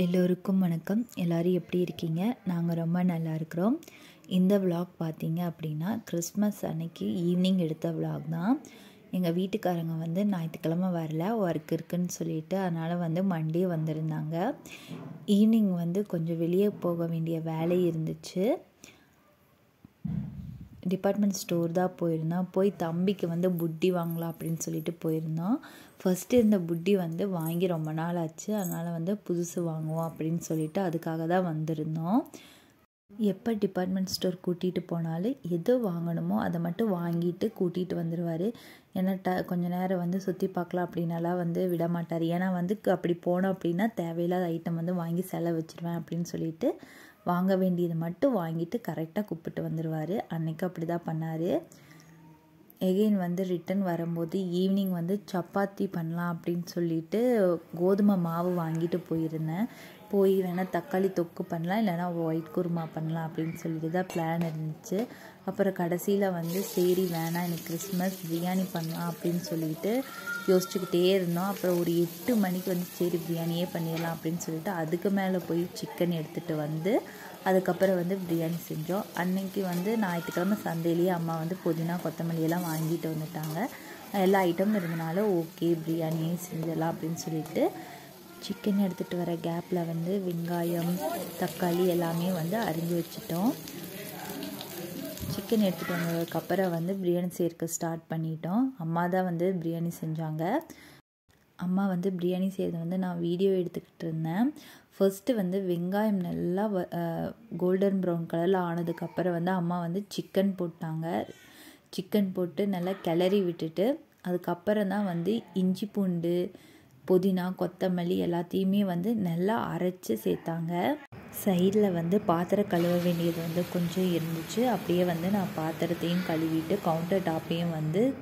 எல்லோருக்கும் வணக்கம். எல்லோரும் எப்படி இருக்கீங்க? நாங்கள் ரொம்ப நல்லா இருக்கிறோம். இந்த விலாக் பார்த்தீங்க அப்படின்னா கிறிஸ்மஸ் அன்னைக்கு ஈவினிங் எடுத்த விலாக் தான். எங்கள் வீட்டுக்காரங்க வந்து ஞாயிற்றுக்கிழமை வரல, ஒர்க் இருக்குன்னு சொல்லிட்டு, அதனால் மண்டே வந்திருந்தாங்க. ஈவினிங் கொஞ்சம் வெளியே போக வேண்டிய வேலை இருந்துச்சு. டிபார்ட்மெண்ட் ஸ்டோர் தான் போயிருந்தோம். போய் தம்பிக்கு புட்டி வாங்கலாம் அப்படின்னு சொல்லிட்டு போயிருந்தோம். ஃபஸ்ட்டு இருந்த புட்டி வாங்கி ரொம்ப நாள் ஆச்சு. அதனால் புதுசு வாங்குவோம் அப்படின்னு சொல்லிட்டு அதுக்காக தான் வந்திருந்தோம். எப்போ டிபார்ட்மெண்ட் ஸ்டோர் கூட்டிகிட்டு போனாலும் எது வாங்கணுமோ அதை மட்டும் வாங்கிட்டு கூட்டிகிட்டு வந்துடுவார். ஏன்னா கொஞ்ச நேரம் சுற்றி பார்க்கலாம் அப்படின்னாலாம் விட மாட்டார். ஏன்னா அப்படி போனோம் அப்படின்னா தேவையில்லாத ஐட்டம் வாங்கி செலவு வச்சுருவேன் அப்படின்னு சொல்லிட்டு வாங்க வேண்டியது மட்டும் வாங்கிட்டு கரெக்டாக கூப்பிட்டு வந்துடுவார். அன்றைக்கி அப்படி தான் பண்ணார். எகெயின் ரிட்டன் வரும்போது ஈவினிங் சப்பாத்தி பண்ணலாம் அப்படின்னு சொல்லிட்டு கோதுமை மாவு வாங்கிட்டு போயிருந்தேன். போய் வேணால் தக்காளி தொக்கு பண்ணலாம், இல்லைனா ஒயிட் குருமா பண்ணலாம் அப்படின்னு சொல்லிட்டு தான் பிளான் இருந்துச்சு. அப்புறம் கடைசியில் சரி வேணாம், எனக்கு கிறிஸ்மஸ் பிரியாணி பண்ணலாம் அப்படின்னு சொல்லிட்டு யோசிச்சுக்கிட்டே இருந்தோம். அப்புறம் ஒரு 8 மணிக்கு சரி பிரியாணியே பண்ணிடலாம் அப்படின்னு சொல்லிட்டு அதுக்கு மேலே போய் சிக்கன் எடுத்துகிட்டு அதுக்கப்புறம் பிரியாணி செஞ்சோம். அன்னைக்கு ஞாயிற்றுக்கிழமை சந்தையிலேயே அம்மா புதினா கொத்தமல்லி எல்லாம் வாங்கிட்டு வந்துட்டாங்க. எல்லா ஐட்டமும் இருந்தனால ஓகே பிரியாணியே செஞ்சிடலாம் அப்படின்னு சொல்லிட்டு சிக்கன் எடுத்துகிட்டு வர கேப்பில் வெங்காயம் தக்காளி எல்லாமே அரிஞ்சு வச்சிட்டோம். சிக்கன் எடுத்துகிட்டு வந்ததுக்கப்புறம் பிரியாணி சேர்க்க ஸ்டார்ட் பண்ணிட்டோம். அம்மா தான் பிரியாணி செஞ்சாங்க. அம்மா பிரியாணி செய்கிறது நான் வீடியோ எடுத்துக்கிட்டு இருந்தேன். ஃபர்ஸ்ட்டு வெங்காயம் நல்லா கோல்டன் ப்ரௌன் கலரில் ஆனதுக்கப்புறம் அம்மா சிக்கன் போட்டாங்க. சிக்கன் போட்டு நல்லா கிளறி விட்டுட்டு அதுக்கப்புறம் தான் இஞ்சி பூண்டு புதினா கொத்தமல்லி எல்லாத்தையுமே நல்லா அரைச்சி சேர்த்தாங்க. சைடில் பாத்திரம் கழுவ வேண்டியது கொஞ்சம் இருந்துச்சு. அப்படியே நான் பாத்திரத்தையும் கழுவிட்டு கவுண்டர் டாப்பையும்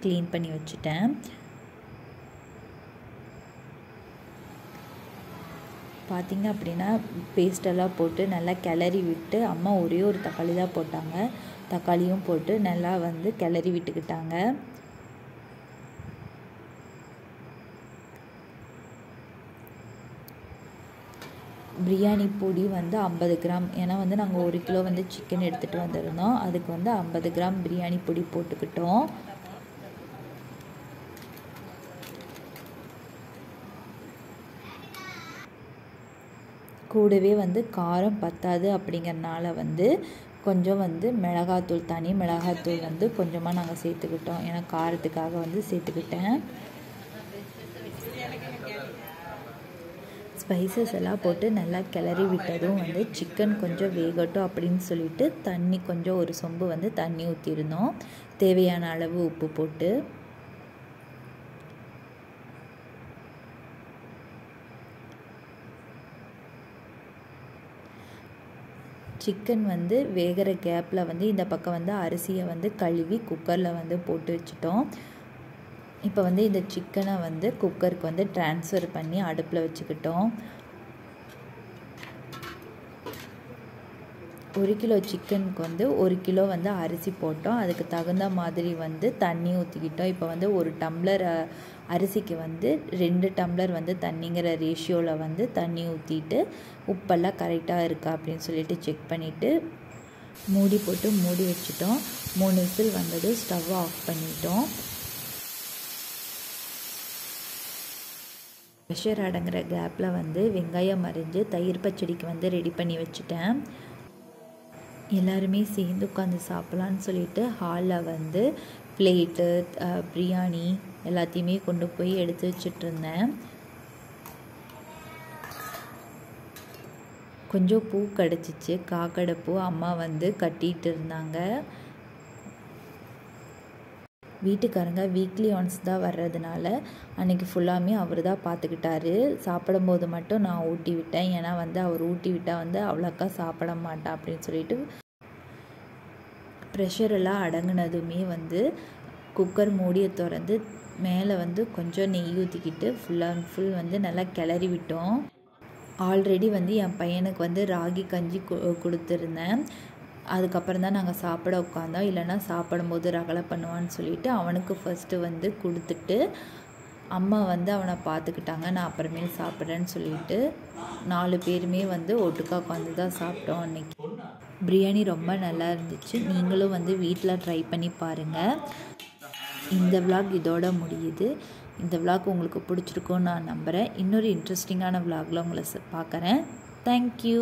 க்ளீன் பண்ணி வச்சுட்டேன். பார்த்திங்க அப்படின்னா பேஸ்டெல்லாம் போட்டு நல்லா கிளறி விட்டு அம்மா ஒரே ஒரு தக்காளி தான் போட்டாங்க. தக்காளியும் போட்டு நல்லா கிளறி விட்டுக்கிட்டாங்க. பிரியாணி பொடி 50 கிராம், ஏன்னா நாங்கள் 1 கிலோ சிக்கன் எடுத்துகிட்டு வந்திருந்தோம். அதுக்கு 50 கிராம் பிரியாணி பொடி போட்டுக்கிட்டோம். கூடவே காரம் பத்தாது அப்படிங்கிறனால கொஞ்சம் மிளகாத்தூள் தனி மிளகாத்தூள் கொஞ்சமாக நாங்கள் சேர்த்துக்கிட்டோம். ஏன்னா காரத்துக்காக சேர்த்துக்கிட்டேன். ஸ்பைசஸ் எல்லாம் போட்டு நல்லா கிளறி விட்டதும் சிக்கன் கொஞ்சம் வேகட்டும் அப்படின்னு சொல்லிட்டு தண்ணி கொஞ்சம் ஒரு சொம்பு தண்ணி ஊற்றிருந்தோம். தேவையான அளவு உப்பு போட்டு சிக்கன் வேகிற கேப்பில் இந்த பக்கம் அரிசியை கழுவி குக்கரில் போட்டு வச்சுட்டோம். இப்போ இந்த சிக்கனை குக்கருக்கு ட்ரான்ஸ்ஃபர் பண்ணி அடுப்பில் வச்சுக்கிட்டோம். 1 கிலோ சிக்கனுக்கு 1 கிலோ அரிசி போட்டோம். அதுக்கு தகுந்த மாதிரி தண்ணி ஊற்றிக்கிட்டோம். இப்போ 1 டம்ளர் அரிசிக்கு 2 டம்ளர் தண்ணிங்கிற ரேஷியோவில் தண்ணி ஊற்றிட்டு உப்பெல்லாம் கரெக்டாக இருக்கா அப்படின்னு சொல்லிட்டு செக் பண்ணிவிட்டு மூடி போட்டு மூடி வச்சுட்டோம். 3 விசில் வந்தது ஸ்டவ் ஆஃப் பண்ணிட்டோம். ப்ரெஷர் அடங்குற கேப்பில் வெங்காயம் அரிஞ்சு தயிர் பச்சடிக்கு ரெடி பண்ணி வச்சுட்டேன். எல்லாருமே சேர்ந்து உட்காந்து சாப்பிட்லான்னு சொல்லிட்டு ஹாலில் பிளேட்டு பிரியாணி எல்லாத்தையுமே கொண்டு போய் எடுத்து வச்சிட்ருந்தேன். கொஞ்சம் பூ கிடச்சிச்சு, காக்கடை பூ. அம்மா கட்டிகிட்டு இருந்தாங்க. வீட்டுக்காரங்க வீக்லி ஒன்ஸ் தான் வர்றதுனால அன்றைக்கி ஃபுல்லாமே அவர் தான் பார்த்துக்கிட்டாரு. சாப்பிடும்போது மட்டும் நான் ஊட்டி விட்டேன். ஏன்னா அவர் ஊட்டி விட்டால் அவ்வளோக்கா சாப்பிட மாட்டா அப்படின்னு சொல்லிட்டு ப்ரெஷரெல்லாம் அடங்கினதுமே குக்கர் மூடியை திறந்து மேலே கொஞ்சம் நெய் ஊற்றிக்கிட்டு ஃபுல் அண்ட் ஃபுல் நல்லா கிளறி விட்டோம். ஆல்ரெடி என் பையனுக்கு ராகி கஞ்சி கொடுத்துருந்தேன். அதுக்கப்புறம் தான் நாங்கள் சாப்பிட உட்காந்தோம். இல்லைனா சாப்பிடும்போது ரகலை பண்ணுவான்னு சொல்லிட்டு அவனுக்கு ஃபஸ்ட்டு கொடுத்துட்டு அம்மா வந்து அவனை பார்த்துக்கிட்டாங்க. நான் அப்புறமேல் சாப்பிட்றேன்னு சொல்லிட்டு 4 பேருமே வந்து ஒட்டுக்கா உட்காந்து தான் சாப்பிட்டோம் அன்றைக்கி. பிரியாணி ரொம்ப நல்லா இருந்துச்சு. நீங்களும் வந்து வீட்டில் ட்ரை பண்ணி பாருங்கள். இந்த விலாக் இதோட முடியுது. இந்த விலாக் உங்களுக்கு பிடிச்சிருக்குன்னு நான் நம்புகிறேன். இன்னொரு இன்ட்ரெஸ்டிங்கான விலாகில் உங்களை பார்க்குறேன். தேங்க்யூ.